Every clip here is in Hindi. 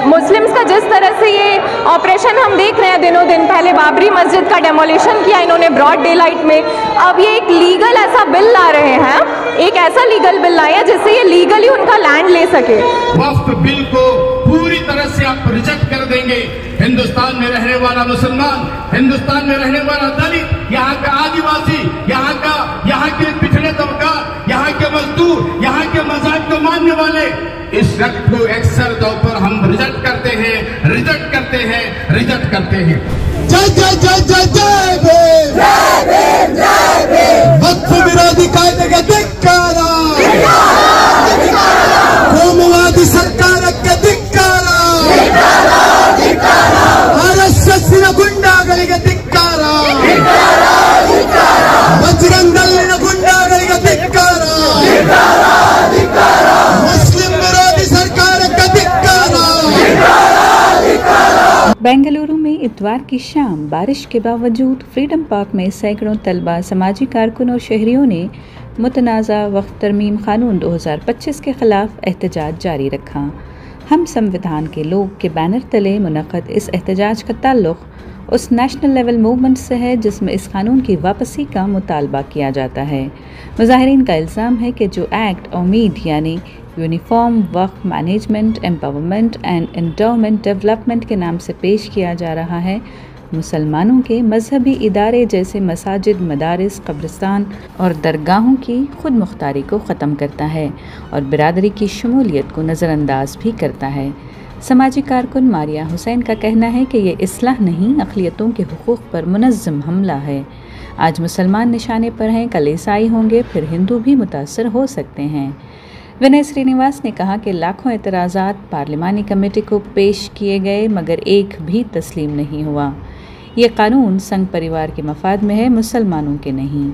मुस्लिम्स का जिस तरह से ये ऑपरेशन हम देख रहे हैं दिनों दिन, पहले बाबरी मस्जिद का डेमोलिशन किया इन्होंने ब्रॉड डे लाइट में, अब ये एक लीगल ऐसा बिल ला रहे हैं, एक ऐसा लीगल बिल लाया जिससे ये लीगली उनका लैंड ले सके। वक्फ बिल को पूरी तरह से आप रिजेक्ट कर देंगे। हिंदुस्तान में रहने वाला मुसलमान, हिंदुस्तान में रहने वाला दलित, यहाँ का आदिवासी, यहाँ के पिछड़े तबका, यहाँ के मजदूर, यहाँ के मज़हब को मानने वाले, इस एक्ट को अक्सर तौर पर हम रिजेक्ट करते हैं, रिजेक्ट करते हैं, रिजेक्ट करते हैं। जय जय जय जय जय भीम, जय भीम, जय भीम। वक्फ विरोधी कायदे के धिक्कारा, कोमुवादी सरकार के धिक्कारा, आरएसएस गुंडागरी के धिक्कारा, बजरंग दल गुंडागरी के धिक्कारा, मुस्लिम विरोधी सरकार का धिक्कारा। बेंगलुरु में इतवार की शाम बारिश के बावजूद फ्रीडम पार्क में सैकड़ों तलबा, समाजी कारकुन और शहरियों ने मुतनाज़ा वक्फ तरमीम कानून 2025 के खिलाफ एहतजाज जारी रखा। हम संविधान के लोग के बैनर तले मुनक़द इस एहतजाज का ताल्लुक़ उस नेशनल लेवल मूवमेंट से है जिसमें इस कानून की वापसी का मुतालबा किया जाता है। मुज़ाहिरीन का इल्ज़ाम है कि जो एक्ट उम्मीद यानी uniform Waqf management, empowerment and endowment development के नाम से पेश किया जा रहा है, मुसलमानों के मजहबी इदारे जैसे मसाजिद, मदारिस, कब्रिस्तान और दरगाहों की खुद मुख्तारी को ख़त्म करता है और बिरादरी की शमूलियत को नज़रअंदाज भी करता है। समाजी कारकुन मारिया हुसैन का कहना है कि ये इस्लाह नहीं, अक़लियतों के हुकूक़ पर मुनज़्ज़म हमला है। आज मुसलमान निशाने पर हैं, कल ईसाई होंगे, फिर हिंदू भी मुतासर हो सकते हैं। विनय श्रीनिवास ने कहा कि लाखों एतराज़ात पार्लिमानी कमेटी को पेश किए गए मगर एक भी तस्लीम नहीं हुआ। ये कानून संघ परिवार के मफाद में है, मुसलमानों के नहीं।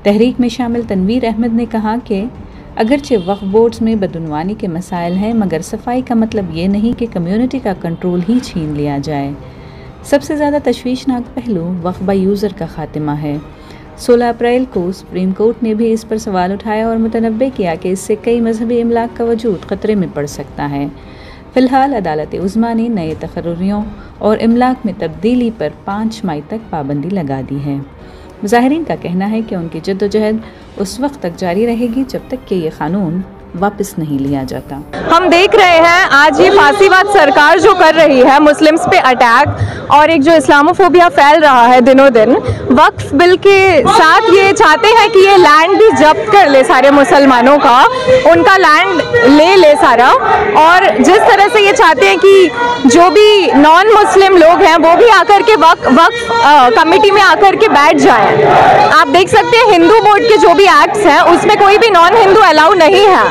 तहरीक में शामिल तनवीर अहमद ने कहा कि अगरचे वक्फ बोर्ड्स में बदउनवानी के मसाइल हैं मगर सफाई का मतलब ये नहीं कि कम्युनिटी का कंट्रोल ही छीन लिया जाए। सबसे ज़्यादा तशवीशनाक पहलू वक्फ बाय यूज़र का खात्मा है। 16 अप्रैल को सुप्रीम कोर्ट ने भी इस पर सवाल उठाया और मुतनब्बे किया कि इससे कई मजहबी इमलाक का वजूद ख़तरे में पड़ सकता है। फ़िलहाल अदालत उज़्मा ने नए तक़र्रुरियों और इमलाक में तब्दीली पर 5 मई तक पाबंदी लगा दी है। मुज़ाहिरीन का कहना है कि उनकी जद्दोजहद उस वक्त तक जारी रहेगी जब तक कि ये कानून वापस नहीं लिया जाता। हम देख रहे हैं आज ये फासीवाद सरकार जो कर रही है, मुस्लिम्स पे अटैक और एक जो इस्लामोफोबिया फैल रहा है दिनों दिन, वक्फ बिल के साथ ये चाहते हैं कि ये लैंड भी जब्त कर ले सारे मुसलमानों का, उनका लैंड ले सारा। और जिस तरह से ये चाहते हैं कि जो भी नॉन मुस्लिम लोग हैं वो भी आकर के वक्फ कमेटी में आकर के बैठ जाएं। आप देख सकते हैं हिंदू बोर्ड के जो भी एक्ट्स हैं उसमें कोई भी नॉन हिंदू अलाउ नहीं है,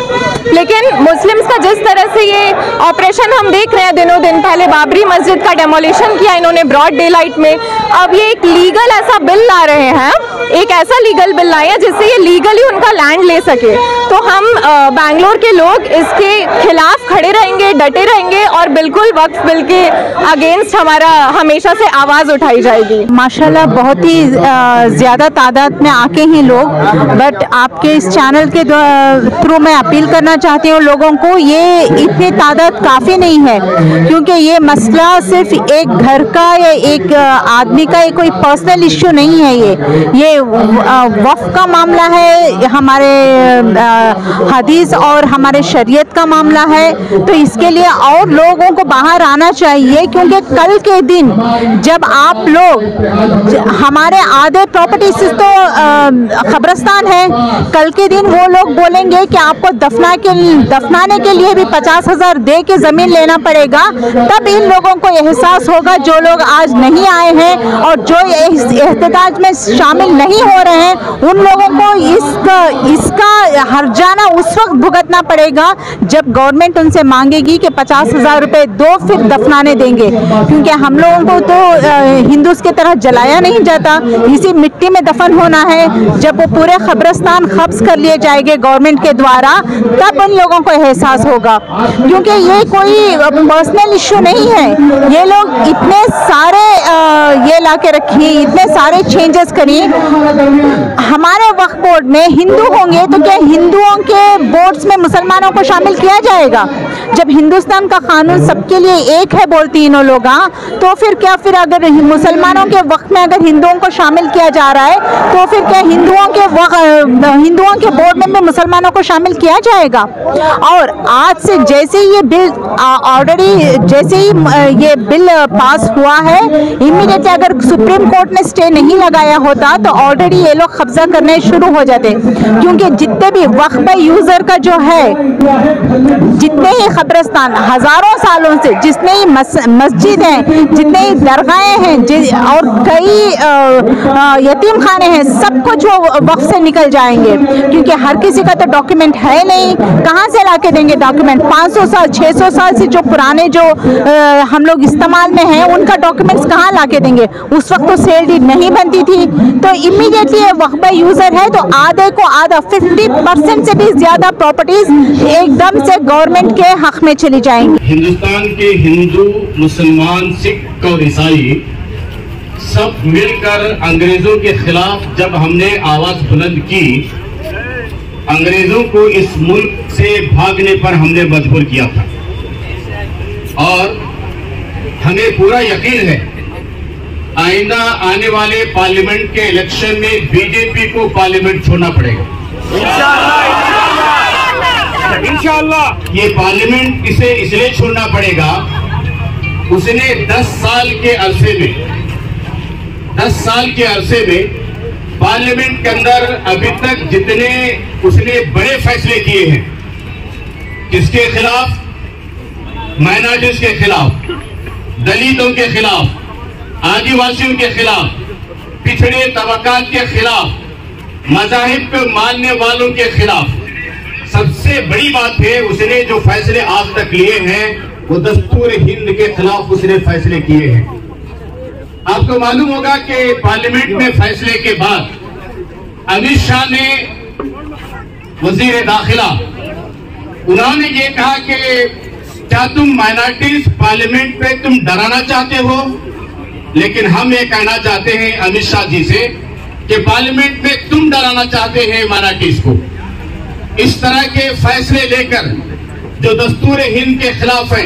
लेकिन मुस्लिम्स का जिस तरह से ये ऑपरेशन हम देख रहे हैं दिनों दिन, पहले बाबरी मस्जिद का डेमोलिशन किया इन्होंने ब्रॉड डे लाइट में, अब ये एक लीगल ऐसा बिल ला रहे हैं, एक ऐसा लीगल बिल लाया जिससे ये लीगली उनका लैंड ले सके। तो हम बैंगलोर के लोग इसके खिलाफ खड़े रहेंगे, डटे रहेंगे और बिल्कुल वक्फ बिल के अगेंस्ट हमारा हमेशा से आवाज़ उठाई जाएगी। माशाल्लाह बहुत ही ज़्यादा तादाद में आके हैं लोग, बट आपके इस चैनल के थ्रू मैं अपील करना चाहती हूँ लोगों को, ये इतनी तादाद काफ़ी नहीं है क्योंकि ये मसला सिर्फ एक घर का या एक आदमी का कोई पर्सनल इश्यू नहीं है। ये वक्फ का मामला है, हमारे हदीस और हमारे शरीयत का मामला है। तो इसके लिए और लोगों को बाहर आना चाहिए क्योंकि कल के दिन जब आप लोग, हमारे आधे प्रॉपर्टीज तो कब्रिस्तान है, कल के दिन वो लोग बोलेंगे कि आपको दफनाने के लिए भी 50,000 दे के ज़मीन लेना पड़ेगा, तब इन लोगों को एहसास होगा, जो लोग आज नहीं आए हैं और जो इस एहतजाज में शामिल नहीं हो रहे हैं उन लोगों को इसका हर्जाना उस वक्त भुगतना पड़ेगा जब गवर्नमेंट उनसे मांगेगी कि 50,000 रुपये दो फिर दफनाने देंगे। क्योंकि हम लोगों को तो हिंदूस की तरह जलाया नहीं जाता, इसी मिट्टी में दफन होना है। जब वो पूरे कब्रिस्तान कब्ज कर लिए जाएंगे गवर्नमेंट के द्वारा तब उन लोगों को एहसास होगा, क्योंकि ये कोई पर्सनल इश्यू नहीं है। ये लोग इतने सारे ये ला के रखिए, इतने सारे चेंजेस करिए। हमारे वक्फ बोर्ड में हिंदू होंगे तो क्या हिंदुओं के बोर्ड्स में मुसलमानों को शामिल किया जाएगा? जब हिंदुस्तान का कानून सबके लिए एक है बोलती इन लोग, तो फिर क्या, फिर अगर मुसलमानों के वक्त में अगर हिंदुओं को शामिल किया जा रहा है तो फिर क्या हिंदुओं के बोर्ड में भी मुसलमानों को शामिल किया जाएगा? और आज से जैसे ये बिल ऑलरेडी जैसे ही ये बिल पास हुआ है, इमीडिएटली अगर सुप्रीम कोर्ट ने स्टे नहीं लगाया होता तो ऑलरेडी ये लोग कब्जा करने शुरू हो जाते, क्योंकि जितने भी वक्फ यूजर का जो है, जितने ही कब्रिस्तान हजारों सालों से, जितने ही मस्जिद हैं, जितने ही दरगाहें हैं और कई यतीम खाने हैं, सब कुछ वो वक्फ से निकल जाएंगे, क्योंकि हर किसी का तो डॉक्यूमेंट है नहीं, कहाँ से लाके देंगे डॉक्यूमेंट? 500 साल 600 साल से जो पुराने जो हम लोग इस्तेमाल में हैं उनका डॉक्यूमेंट्स कहाँ लाके देंगे? उस वक्त तो सेल डीड नहीं बनती थी, तो इमीडिएटली ये वक्फ यूजर है तो आधे को आधा 50% से भी ज्यादा प्रॉपर्टीज एकदम से गवर्नमेंट के हक में चली जाएंगी। हिंदुस्तान के हिंदू, मुसलमान, सिख और ईसाई सब मिलकर अंग्रेजों के खिलाफ जब हमने आवाज बुलंद की, अंग्रेजों को इस मुल्क से भागने पर हमने मजबूर किया था, और हमें पूरा यकीन है आइंदा आने वाले पार्लियामेंट के इलेक्शन में बीजेपी को पार्लियामेंट छोड़ना पड़ेगा इंशाअल्लाह। ये पार्लियामेंट इसे इसलिए छोड़ना पड़ेगा, उसने 10 साल के अरसे में पार्लियामेंट के अंदर अभी तक जितने उसने बड़े फैसले किए हैं, किसके खिलाफ? माइनॉरिटीज के खिलाफ, दलितों के खिलाफ, आदिवासियों के खिलाफ, पिछड़े तबकात के खिलाफ, मज़ाहिब को मानने वालों के खिलाफ। सबसे बड़ी बात है, उसने जो फैसले आज तक लिए हैं वो दस्तूर हिंद के खिलाफ उसने फैसले किए हैं। आपको मालूम होगा कि पार्लियामेंट में फैसले के बाद अमित शाह ने, वजीर दाखिला, उन्होंने ये कहा कि क्या तुम माइनॉरिटीज पार्लियामेंट पे तुम डराना चाहते हो? लेकिन हम ये कहना चाहते हैं अमित शाह जी से कि पार्लियामेंट में तुम डराना चाहते हैं माइनॉरिटीज को। इस तरह के फैसले लेकर जो दस्तूर हिंद के खिलाफ है,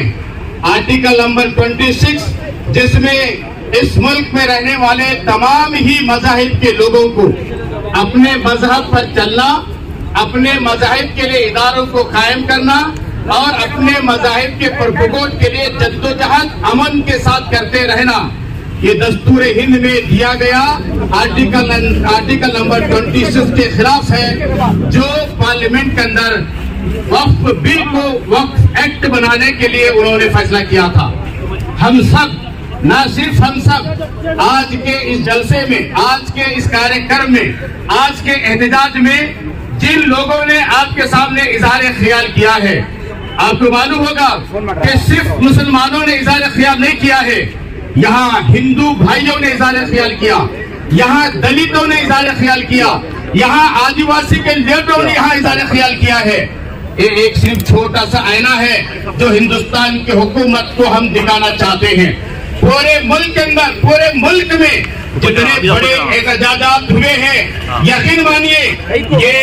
आर्टिकल नंबर 26, जिसमें इस मुल्क में रहने वाले तमाम ही मज़ाहिब के लोगों को अपने मजहब पर चलना, अपने मज़ाहिब के लिए इदारों को कायम करना और अपने मज़ाहिब के प्रपोगेट के लिए जद्दोजहद अमन के साथ करते रहना, ये दस्तूर हिंद में दिया गया आर्टिकल नंबर 26 के खिलाफ है, जो पार्लियामेंट के अंदर वक्फ बिल को वक्फ एक्ट बनाने के लिए उन्होंने फैसला किया था। हम सब, न सिर्फ हम सब, आज के इस जलसे में, आज के इस कार्यक्रम में, आज के एहतजाज में जिन लोगों ने आपके सामने इज़हार ख्याल किया है, आपको मालूम होगा कि सिर्फ मुसलमानों ने इज़हार ख्याल नहीं किया है, यहाँ हिंदू भाइयों ने इज़हार ख्याल किया, यहाँ दलितों ने इज़हार ख्याल किया, यहाँ आदिवासी के लीडरों ने यहाँ इज़हार ख्याल किया है। ये एक सिर्फ छोटा सा आईना है जो हिंदुस्तान की हुकूमत को हम दिखाना चाहते हैं। पूरे मुल्क के अंदर, पूरे मुल्क में जितने बड़े एहतजाजात हुए हैं, यकीन मानिए ये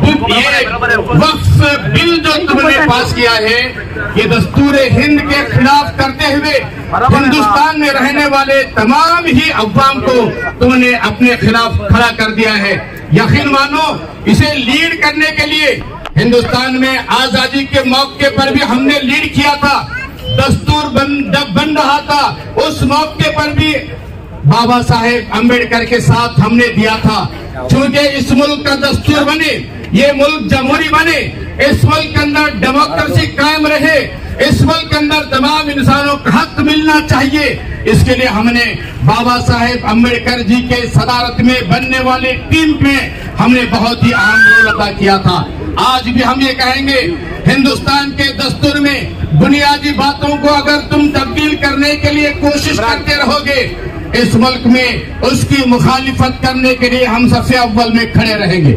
वक्फ बिल जो तुमने पास किया है, ये दस्तूर हिंद के खिलाफ करते हुए हिंदुस्तान में रहने वाले तमाम ही अवाम को तुमने अपने खिलाफ खड़ा कर दिया है। यकीन मानो, इसे लीड करने के लिए हिंदुस्तान में आजादी के मौके पर भी हमने लीड किया था। दस्तूर जब बन रहा था उस मौके पर भी बाबा साहेब अम्बेडकर के साथ हमने दिया था, क्योंकि इस मुल्क का दस्तूर बने, ये मुल्क जमहूरी बने, इस मुल्क के अंदर डेमोक्रेसी कायम रहे, इस मुल्क के अंदर तमाम इंसानों को हक मिलना चाहिए। इसके लिए हमने बाबा साहेब अम्बेडकर जी के सदारत में बनने वाले टीम में हमने बहुत ही अहम रोल अदा किया था। आज भी हम ये कहेंगे, हिंदुस्तान के दस्तूर में बुनियादी बातों को अगर तुम तब्दील करने के लिए कोशिश करते रहोगे, इस मुल्क में उसकी मुखालिफत करने के लिए हम सबसे अव्वल में खड़े रहेंगे।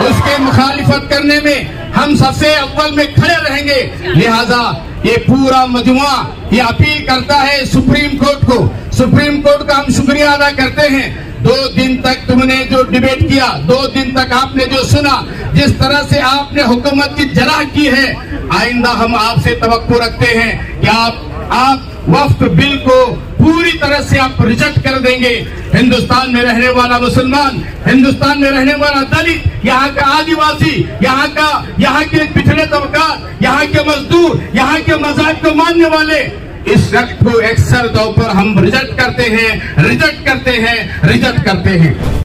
उसके मुखालिफत करने में हम सबसे अव्वल में खड़े रहेंगे। लिहाजा ये पूरा मजमुआ ये अपील करता है सुप्रीम कोर्ट को, सुप्रीम कोर्ट का हम शुक्रिया अदा करते हैं। 2 दिन तक तुमने जो डिबेट किया, 2 दिन तक आपने जो सुना, जिस तरह से आपने हुकूमत की जराह की है, आइंदा हम आपसे तवक्को रखते हैं कि आप वक्फ बिल को पूरी तरह से आप रिजेक्ट कर देंगे। हिंदुस्तान में रहने वाला मुसलमान, हिंदुस्तान में रहने वाला दलित, यहाँ का आदिवासी, यहाँ के पिछड़े तबकात, यहाँ के मजदूर, यहाँ के मज़हब को मानने वाले, इस वक्त को अक्सर तौर पर हम रिजेक्ट करते हैं।